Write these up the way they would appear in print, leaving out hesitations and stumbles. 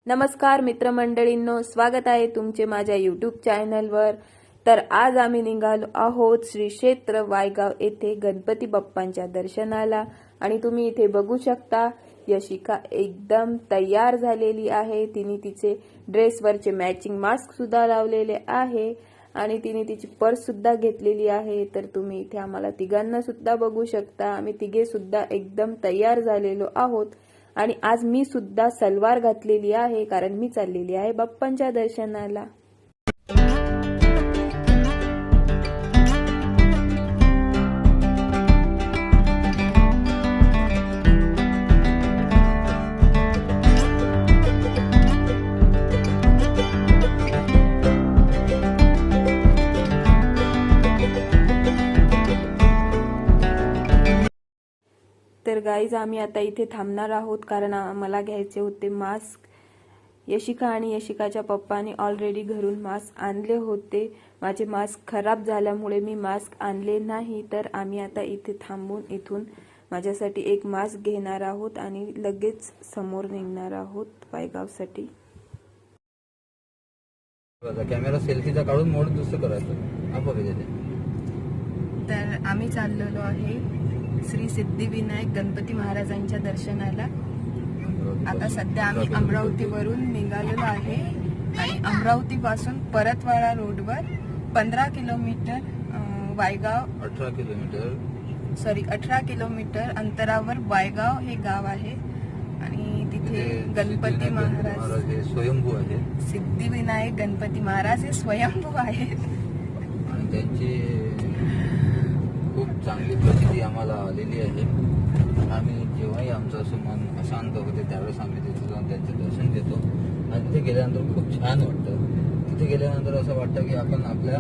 नमस्कार मित्रमंडळींनो, स्वागत आहे तुमचे माझ्या YouTube चॅनलवर। तर आज आम्ही निघालो आहोत श्री क्षेत्र वायगाव येथे गणपती बाप्पांच्या दर्शनाला। आणि तुम्ही इथे बघू शकता यशिका एकदम तयार झालेली आहे। तिने तिचे ड्रेसवरचे मॅचिंग मास्क सुद्धा लावलेले आहे आणि तिने तिची पर्स सुद्धा घेतलेली आहे। तर तुम्ही इथे आम्हाला तिघांना सुद्धा बघू शकता। आम्ही तिघे सुद्धा एकदम तयार झालेलो आहोत आणि आज मी सुद्धा सलवार घातलेली आहे कारण मी चाललेली आहे बाप्पांच्या दर्शनाला। तर गाईज आम्ही आता इथे थांबणार आहोत कारण मला घ्यायचे होते मास्क। यशिका आणि यशिकाच्या पप्पांनी ऑलरेडी घरून मास्क आणले होते। माझे मास्क खराब झाल्यामुळे मी मास्क आणले नाही। तर आम्ही आता इथे थांबून इथून माझ्यासाठी एक मास्क घेणार आहोत आणि लगेच समोर निघणार आहोत वायगावसाठी। कॅमेरा सेल्फीचा काढून मोड दुसरं करायचं आपण। तर आम्ही चाललेलो आहे श्री सिद्धिविनायक गणपती महाराजांच्या दर्शनाला। आता सध्या आम्ही अमरावतीवरून निघालेलो आहे आणि अमरावती पासून परतवाडा रोडवर 15 किलोमीटर वायगाव 18 किलोमीटर अंतरावर वायगाव हे गाव आहे आणि तिथे गणपती महाराज स्वयंभू आहे। सिद्धिविनायक गणपती महाराज हे स्वयंभू आहेत आणि त्यांची खूप चांगली प्रसिद्धी आम्हाला आलेली आहे। आम्ही जेव्हाही आमचं असं मन अशांत होते त्यावेळेस आम्ही तिथे जाऊन त्यांचं दर्शन घेतो आणि तिथे गेल्यानंतर खूप छान वाटतं। तिथे गेल्यानंतर असं वाटतं की आपण आपल्या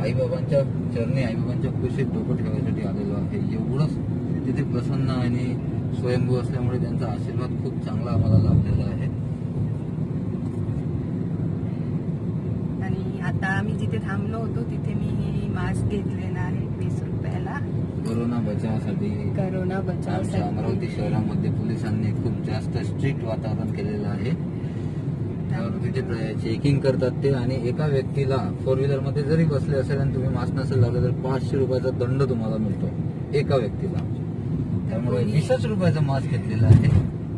आईबाबांच्या चरणी आईबाबांच्या खुशीत डोकं ठेवायसाठी आलेलो आहे। एवढंच तिथे प्रसन्न आणि स्वयंभू असल्यामुळे त्यांचा आशीर्वाद खूप चांगला आम्हाला लाभलेला आहे। आणि आता आम्ही जिथे थांबलो होतो तिथे मी मास्क घेतलेला आहे 20 रुपयाला कोरोना बचावासाठी। आमच्या अमरावती शहरामध्ये पोलिसांनी खूप जास्त स्ट्रिक्ट वातावरण केलेलं आहे। त्यावर तिथे चेकिंग करतात ते आणि एका व्यक्तीला 4 व्हीलर मध्ये जरी बसले असेल आणि तुम्ही मास्क नसेल लावले तर 500 रुपयाचा दंड तुम्हाला मिळतो एका व्यक्तीला। त्यामुळे 20 रुपयाचा मास्क घेतलेला आहे।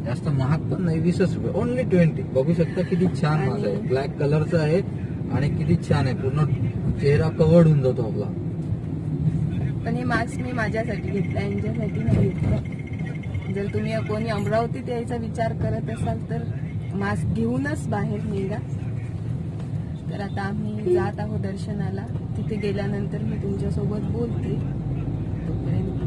जास्त महाग पण नाही, 20 रुपये, ओनली 20। बघू शकता किती छान मास्क आहे, ब्लॅक कलरचा आहे आणि किती छान आहे, पूर्ण चेहरा कव्हर्ड होऊन जातो आपला। पण हे मास्क मी माझ्यासाठी घेतला, यांच्यासाठी नाही घेतला। जर तुम्ही कोणी अमरावतीत यायचा विचार करत असाल तर मास्क घेऊनच बाहेर निघा। तर आता आम्ही जात आहोत दर्शनाला। तिथे गेल्यानंतर मी तुमच्यासोबत बोलते तोपर्यंत।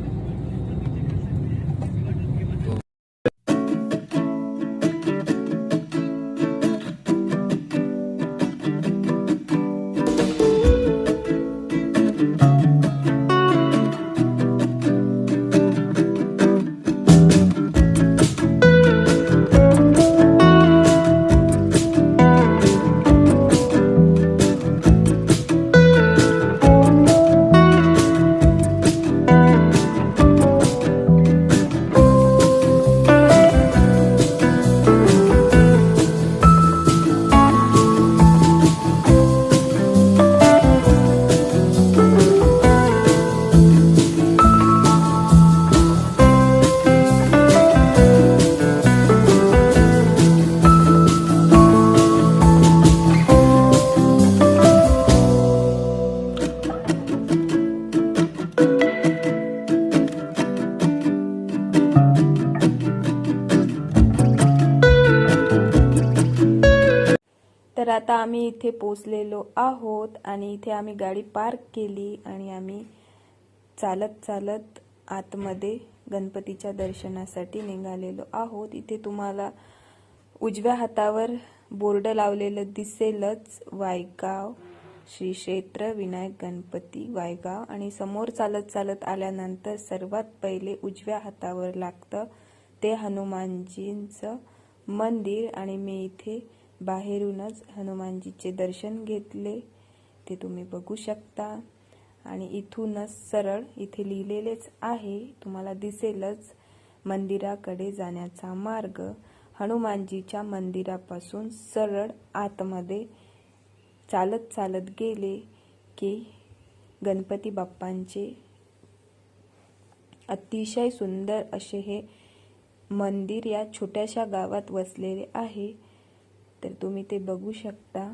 तर आता आम्ही इथे पोचलेलो आहोत आणि इथे आम्ही गाडी पार्क केली आणि आम्ही चालत चालत आतमध्ये गणपतीच्या दर्शनासाठी निघालेलो आहोत। इथे तुम्हाला उजव्या हातावर बोर्ड लावलेलं दिसेलच, वायगाव श्री क्षेत्र विनायक गणपती वायगाव। आणि समोर चालत चालत आल्यानंतर सर्वात पहिले उजव्या हातावर लागतं ते हनुमानजींचं मंदिर आणि मी इथे बाहेरूनच हनुमानजीचे दर्शन घेतले, ते तुम्ही बघू शकता। आणि इथूनच सरळ इथे लिहिलेलेच आहे, तुम्हाला दिसेलच मंदिराकडे जाण्याचा मार्ग। हनुमानजीच्या मंदिरापासून सरळ आतमध्ये चालत चालत गेले की गणपती बाप्पांचे अतिशय सुंदर असे हे मंदिर या छोट्याशा गावात वसलेले आहे. तर तुम्ही ते बघू शकता.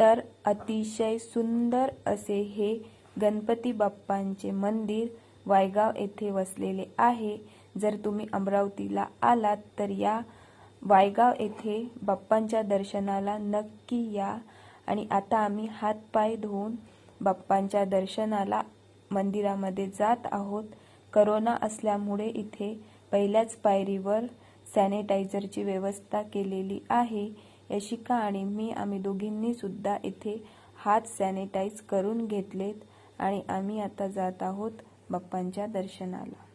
तर अतिशय सुंदर असे हे गणपती बाप्पांचे मंदिर वायगाव येथे वसलेले आहे. जर तुम्ही अमरावतीला आलात तर या वायगाव येथे बाप्पांच्या दर्शनाला नक्की या. आणि आता आम्ही हातपाय धुवून बाप्पांच्या दर्शनाला मंदिरामध्ये जात आहोत. करोना असल्यामुळे इथे पहिल्याच पायरीवर सॅनिटायझरची व्यवस्था केलेली आहे. यशिका आणि आम्ही दोघींनी सुद्धा इथे हात सॅनिटाईज करून घेतलेत आणि आम्ही आता जात आहोत बाप्पांच्या दर्शनाला.